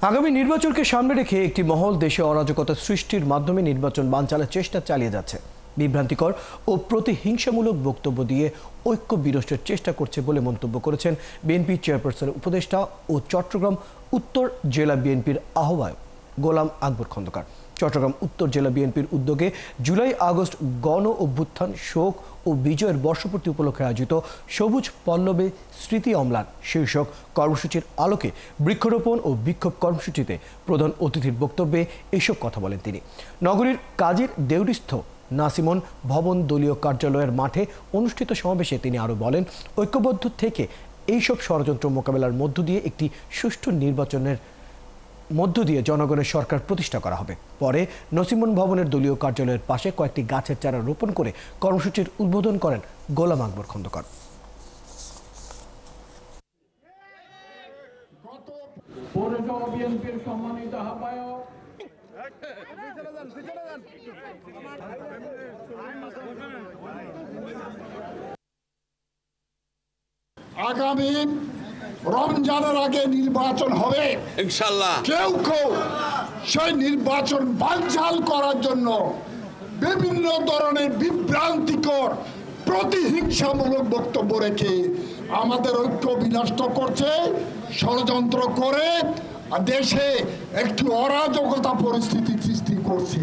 আগামী নির্বাচনকে সামনে রেখে একটি মহল দেশে অরাজকতা সৃষ্টির মাধ্যমে নির্বাচন বানচালের চেষ্টা চালিয়ে যাচ্ছে। বিভ্রান্তিকর ও প্রতিহিংসামূলক বক্তব্য দিয়ে ঐক্য বিনষ্টের চেষ্টা করছে বলে মন্তব্য করেছেন বিএনপি চেয়ারপারসনের উপদেষ্টা ও চট্টগ্রাম উত্তর জেলা বিএনপির আহ্বায়ক গোলাম আকবর খন্দকার। চট্টগ্রাম উত্তর জেলা বিএনপির উদ্যোগে জুলাই আগস্ট গণ অভ্যুত্থান শোক ও বিজয়ের বর্ষপূর্তি উপলক্ষে আয়োজিত সবুজ পল্লবে স্মৃতি অম্লান শীর্ষক কর্মসূচির আলোকে বৃক্ষরোপণ ও বিক্ষোভ কর্মসূচিতে প্রধান অতিথির বক্তব্যে এসব কথা বলেন তিনি। নগরীর কাজীর দেউরিস্থ নাসিমন ভবন দলীয় কার্যালয়ের মাঠে অনুষ্ঠিত সমাবেশে তিনি আরও বলেন, ঐক্যবদ্ধ থেকে এইসব ষড়যন্ত্র মোকাবেলার মধ্য দিয়ে একটি সুষ্ঠু নির্বাচনের মধ্য দিয়ে জনগণের সরকার প্রতিষ্ঠা করা হবে। পরে নসিমন ভবনের দলীয় কার্যালয়ের পাশে কয়েকটি গাছের চারা রোপণ করে কর্মসূচির উদ্বোধন করেন গোলাম আকবর খন্দকার। আগামী রমজানের আগে নির্বাচন হবে ইনশাআল্লাহ। কেউ সেই নির্বাচন বানচাল করার জন্য বিভিন্ন ধরনের বিভ্রান্তিকর প্রতিহিংসামূলক বক্তব্য রেখে আমাদের ঐক্য বিনষ্ট করছে, ষড়যন্ত্র করে দেশে একটি অরাজকতা পরিস্থিতি সৃষ্টি করছে।